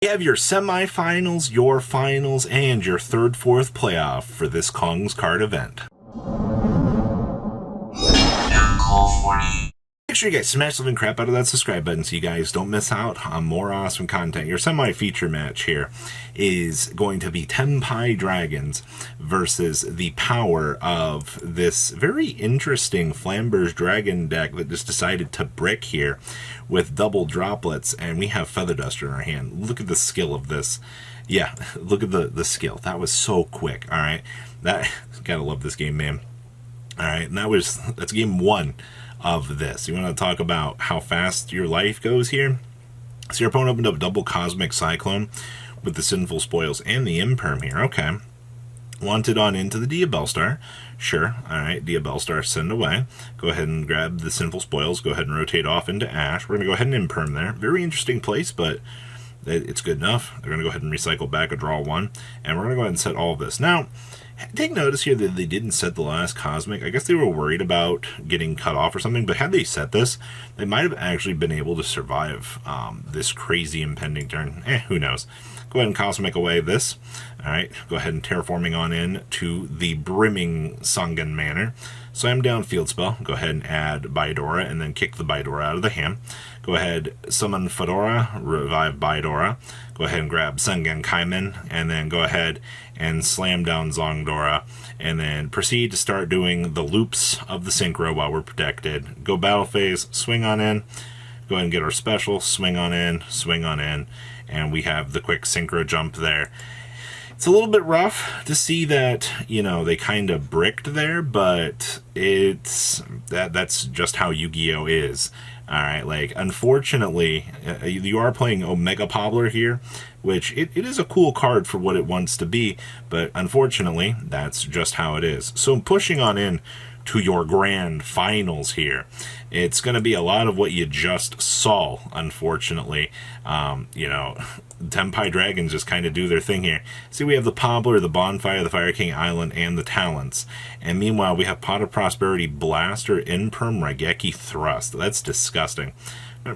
You have your semifinals, your finals, and your third, fourth playoff for this Kong's Card event. Make sure you guys smash the living crap out of that subscribe button so you guys don't miss out on more awesome content. Your semi-feature match here is going to be Tenpai Dragons versus the power of this very interesting Flamber's Dragon deck that just decided to brick here with double droplets, and we have Feather Duster in our hand. Look at the skill of this. Yeah, look at the skill. That was so quick, alright? Gotta love this game, man. Alright, and that's game one of this. You want to talk about how fast your life goes here? So your opponent opened up double Cosmic Cyclone with the Sinful Spoils and the Imperm here. Okay. Wanted on into the Diabellstar. Sure. Alright, Diabellstar, send away. Go ahead and grab the Sinful Spoils. Go ahead and rotate off into Ash. We're going to go ahead and Imperm there. Very interesting place, but it's good enough. They're going to go ahead and recycle back a draw one. And we're going to go ahead and set all of this. Now, take notice here that they didn't set the last Cosmic. I guess they were worried about getting cut off or something, but had they set this, they might have actually been able to survive this crazy impending turn. Who knows. Go ahead and Cosmic away this. Alright, go ahead and Terraforming on in to the brimming Sungan Manor. Slam down Field Spell. Go ahead and add Bidora and then kick the Bidora out of the hand. Go ahead, summon Fedora, revive Bidora. Go ahead and grab Sungan Kaiman, and then go ahead and slam down Zongdora, and then proceed to start doing the loops of the Synchro while we're protected. Go battle phase, swing on in, go ahead and get our special, swing on in, and we have the quick Synchro jump there. It's a little bit rough to see that, you know, they kind of bricked there, but that's just how Yu-Gi-Oh! Is. Alright, like, unfortunately, you are playing Omega Pobbler here, which it is a cool card for what it wants to be, but unfortunately, that's just how it is. So pushing on in to your grand finals here, it's going to be a lot of what you just saw, unfortunately. You know, Tenpai Dragons just kind of do their thing here. See, we have the Pobbler, the Bonfire, the Fire King Island, and the Talents. And meanwhile, we have Pot of Prosperity, Blaster, Imperm, Raigeki, Thrust. That's disgusting.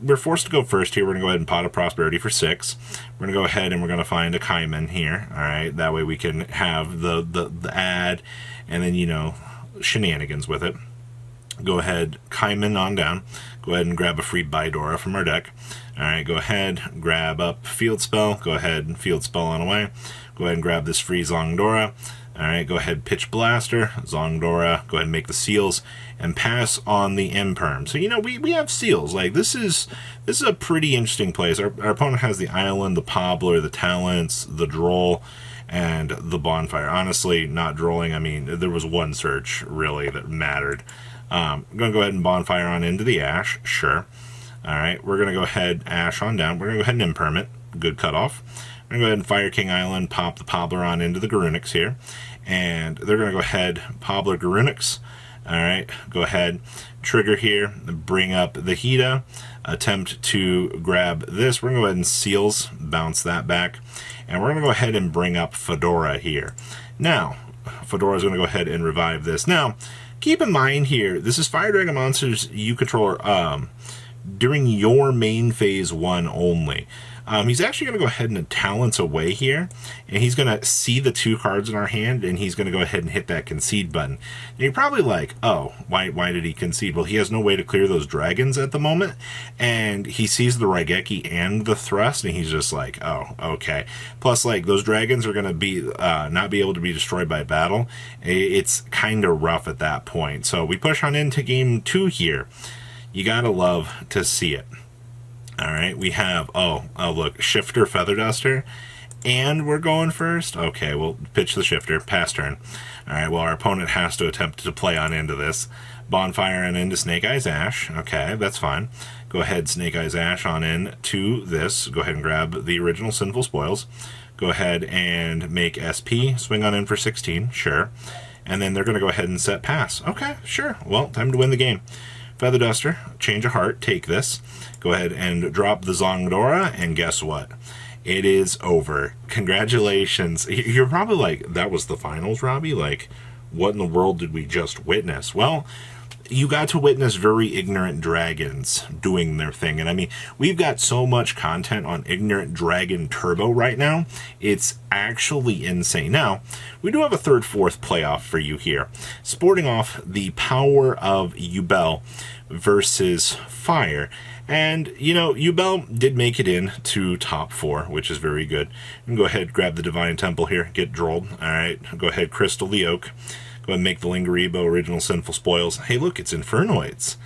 We're forced to go first here. We're going to go ahead and Pot of Prosperity for 6. We're going to go ahead and we're going to find a Kaiman here. Alright, that way we can have the ad and then, you know, shenanigans with it. Go ahead, Kaiman on down. Go ahead and grab a free Bidora from our deck. Alright, go ahead, grab up Field Spell. Go ahead and Field Spell on away. Go ahead and grab this free Zongdora. Alright, go ahead, pitch Blaster, Zongdora, go ahead and make the seals, and pass on the Imperm. So, you know, we have seals. Like, this is a pretty interesting place. Our opponent has the Island, the Pobbler, the Talents, the Droll, and the Bonfire. Honestly, not drolling. I mean, there was one search, really, that mattered. I'm going to go ahead and Bonfire on into the Ash. Sure. Alright, we're going to go ahead, Ash on down. We're going to go ahead and Imperm it. Good cutoff. We're going to go ahead and Fire King Island, pop the Pobbler on into the Garunix here. And they're going to go ahead, Pobbler Garunix. Alright, go ahead, trigger here, bring up the Hida, attempt to grab this. We're going to go ahead and Seals, bounce that back. And we're going to go ahead and bring up Fedora here. Now, Fedora's going to go ahead and revive this. Now, keep in mind here, this is Fire Dragon Monsters you control during your main phase 1 only. He's actually going to go ahead and Talents away here, and he's going to see the 2 cards in our hand, and he's going to go ahead and hit that concede button. And you're probably like, oh, why did he concede? Well, he has no way to clear those dragons at the moment, and he sees the Raigeki and the Thrust, and he's just like, oh, okay. Plus, like, those dragons are going to be not be able to be destroyed by battle. It's kind of rough at that point. So we push on into game 2 here. You gotta love to see it. Alright, we have, oh look, Shifter, Feather Duster, and we're going first? Okay, we'll pitch the Shifter, pass turn. Alright, well, our opponent has to attempt to play on into this. Bonfire and into Snake Eyes Ash. Okay, that's fine. Go ahead, Snake Eyes Ash on in to this. Go ahead and grab the original Sinful Spoils. Go ahead and make SP, swing on in for 16, sure. And then they're going to go ahead and set pass. Okay, sure. Well, time to win the game. Feather Duster, change of heart, take this. Go ahead and drop the Zongdora, and guess what? It is over. Congratulations. You're probably like, that was the finals, Robbie? Like, what in the world did we just witness? Well, you got to witness very ignorant dragons doing their thing. And I mean, we've got so much content on Ignorant Dragon Turbo right now. It's actually insane. Now, we do have a third, fourth playoff for you here. Sporting off the power of Yubel versus Fire. And, you know, Yubel did make it in to top 4, which is very good. You can go ahead, grab the Divine Temple here, get drolled. All right, go ahead, Crystal the Oak. Go ahead and make the Lingaribo Original Sinful Spoils. Hey, look, it's Infernoids.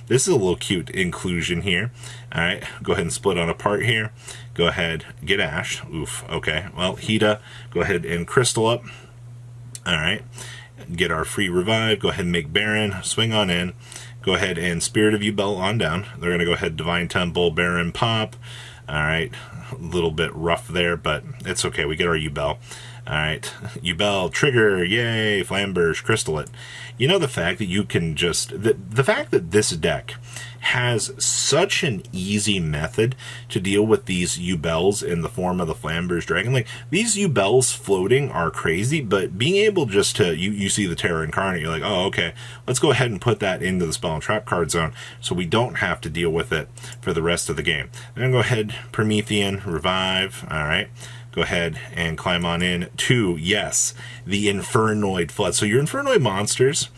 This is a little cute inclusion here. All right, go ahead and split on a part here. Go ahead, get Ash. Oof, okay. Well, Hida, go ahead and Crystal up. All right, get our free revive. Go ahead and make Baron. Swing on in. Go ahead and Spirit of Yubel on down. They're going to go ahead, Divine Temple, Baron, pop. All right, a little bit rough there, but it's okay. We get our Yubel. All right, Yubel, trigger, yay, Flamberge, crystal it. You know, the fact that you can just, the fact that this deck has such an easy method to deal with these Yubels in the form of the Flamberge Dragon. Like, these Yubels floating are crazy, but being able just to, you see the Terror Incarnate, you're like, oh, okay, let's go ahead and put that into the Spell and Trap card zone so we don't have to deal with it for the rest of the game. Then go ahead, Promethean, revive, all right. Go ahead and climb on in to, yes, the Infernoid Flood. So your Infernoid monsters,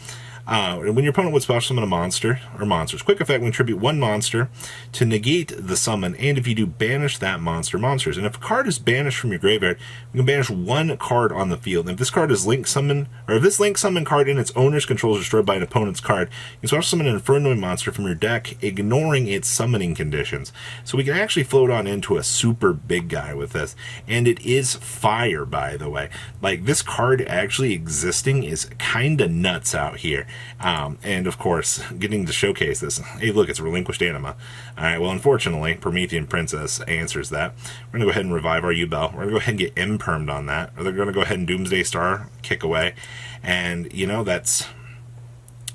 when your opponent would special summon a monster, or monsters, quick effect, when tribute one monster to negate the summon, and if you do, banish that monsters. And if a card is banished from your graveyard, you can banish one card on the field. And if this card is link summon, or if this link summon card in its owner's control is destroyed by an opponent's card, you can special summon an Infernoid monster from your deck, ignoring its summoning conditions. So we can actually float on into a super big guy with this. And it is fire, by the way. Like, this card actually existing is kind of nuts out here. And of course, getting to showcase this. Hey, look, it's Relinquished Anima. All right, well, unfortunately, Promethean Princess answers that. We're going to go ahead and revive our Yubel. We're going to go ahead and get impermed on that. Or they're going to go ahead and Doomsday Star, kick away. And, you know, that's...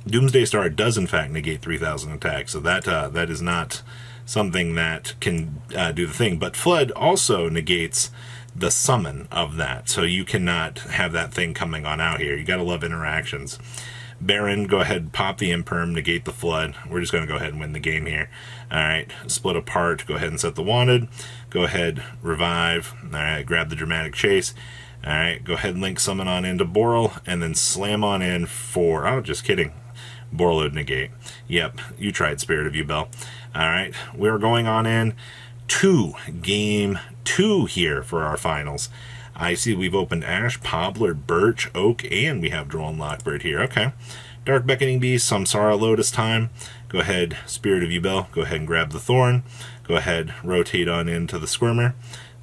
Doomsday Star does, in fact, negate 3,000 attack. So that that is not something that can do the thing. But Flood also negates the summon of that. So you cannot have that thing coming on out here. You got to love interactions. Baron, go ahead, pop the Imperm, negate the Flood. We're just going to go ahead and win the game here. All right, split apart, go ahead and set the Wanted. Go ahead, revive. All right, grab the Dramatic Chase. All right, go ahead and link summon on into Boral, and then slam on in for, oh, just kidding, Borreload negate. Yep, you tried, Spirit of Yubel. All right, we're going on in to Game 2 here for our finals. I see we've opened Ash, Pobbler, Birch, Oak, and we have Droll and Lockbird here. Okay. Dark Beckoning Beast, Samsara, Lotus time. Go ahead, Spirit of Yubel. Go ahead and grab the Thorn. Go ahead, rotate on into the Squirmer.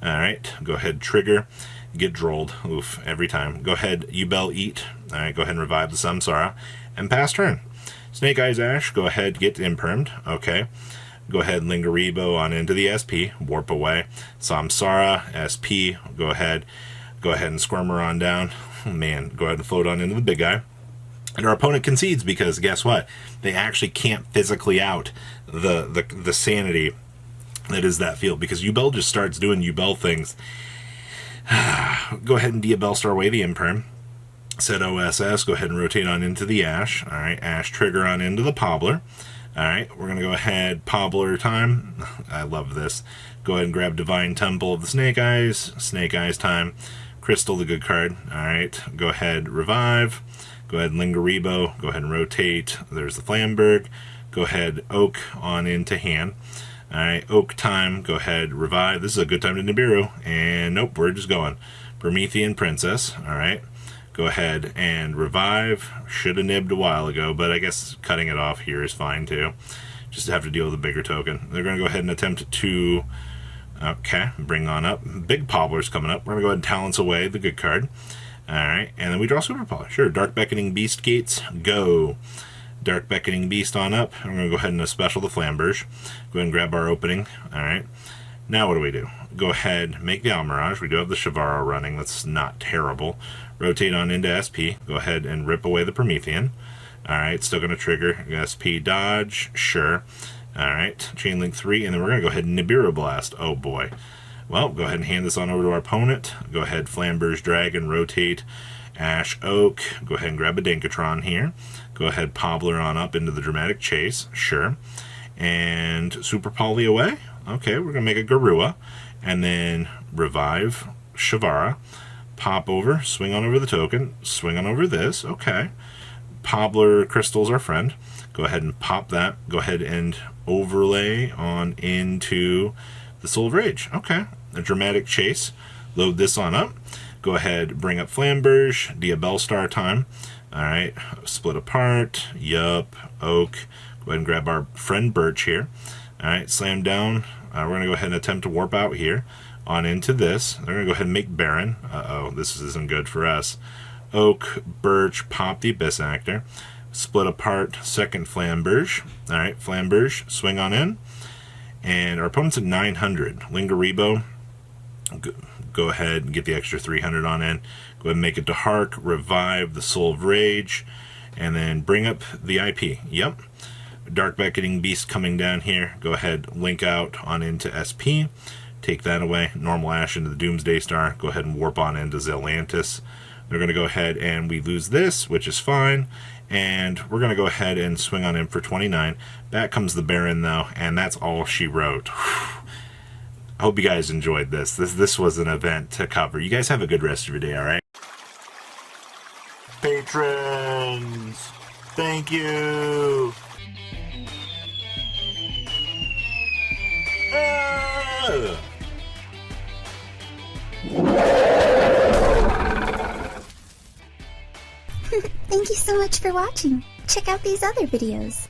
All right. Go ahead, trigger. Get drolled. Oof, every time. Go ahead, Yubel, eat. All right, go ahead and revive the Samsara. And pass turn. Snake Eyes Ash, go ahead, get impermed. Okay. Go ahead, Lingaribo on into the SP, warp away. Samsara, SP, go ahead and Squirmer on down. Oh, man, go ahead and float on into the big guy. And our opponent concedes because guess what? They actually can't physically out the sanity that is that field because Yubel just starts doing Yubel things. Go ahead and Diabell Star away the Imperm. Set OSS, go ahead and rotate on into the Ash. All right, Ash trigger on into the Pobbler. All right, we're going to go ahead, Pobbler time. I love this. Go ahead and grab Divine Temple of the Snake Eyes time. Crystal, the good card. All right, go ahead, revive. Go ahead, Lingaribo. Go ahead and rotate. There's the Flamberg. Go ahead, Oak on into hand. All right, Oak time. Go ahead, revive. This is a good time to Nibiru. And nope, we're just going. Promethean Princess. All right. Go ahead and revive. Should have nibbed a while ago, but I guess cutting it off here is fine too. Just have to deal with a bigger token. They're going to go ahead and attempt to, okay, bring on up. Big Pobbler's coming up. We're going to go ahead and Talents away, the good card. All right, and then we draw Super Pobbler. Sure, Dark Beckoning Beast gates, go. Dark Beckoning Beast on up. I'm going to go ahead and special the Flamberge. Go ahead and grab our opening. All right. Now what do? Go ahead, make the Almirage. We do have the Shavaro running. That's not terrible. Rotate on into SP. Go ahead and rip away the Promethean. All right, still going to trigger. SP dodge, sure. All right, Chain Link 3, and then we're going to go ahead and Nibiru Blast. Oh boy. Well, go ahead and hand this on over to our opponent. Go ahead, Flamberge Dragon, rotate. Ash Oak, go ahead and grab a Dinkatron here. Go ahead, Pobbler on up into the Dramatic Chase, sure. And Super Poly away. Okay, we're going to make a Garua. And then revive Shavara. Pop over, swing on over the token, swing on over this, okay. Pobbler Crystal's our friend. Go ahead and pop that. Go ahead and overlay on into the Soul of Rage. Okay, a Dramatic Chase. Load this on up. Go ahead, bring up Flamberge, Diabellstar time. Alright, split apart, yup, Oak. Go ahead and grab our friend Birch here. Alright, slam down. We're going to go ahead and attempt to warp out here. On into this. They're going to go ahead and make Baron. Uh-oh, this isn't good for us. Oak, Birch, pop the Abyss Actor. Split apart, second Flamberge. Alright, Flamberge, swing on in. And our opponent's at 900. Lingaribo. Go ahead and get the extra 300 on in. Go ahead and make it to Hark, revive the Soul of Rage, and then bring up the IP. Yep. Dark Beckoning Beast coming down here. Go ahead, link out on into SP. Take that away. Normal Ash into the Doomsday Star. Go ahead and warp on into Zelantis. They're going to go ahead and we lose this, which is fine. And we're going to go ahead and swing on in for 29. Back comes the Baron, though, and that's all she wrote. I hope you guys enjoyed this. This was an event to cover. You guys have a good rest of your day, alright? Patrons! Thank you! Ah! Thank you so much for watching. Check out these other videos.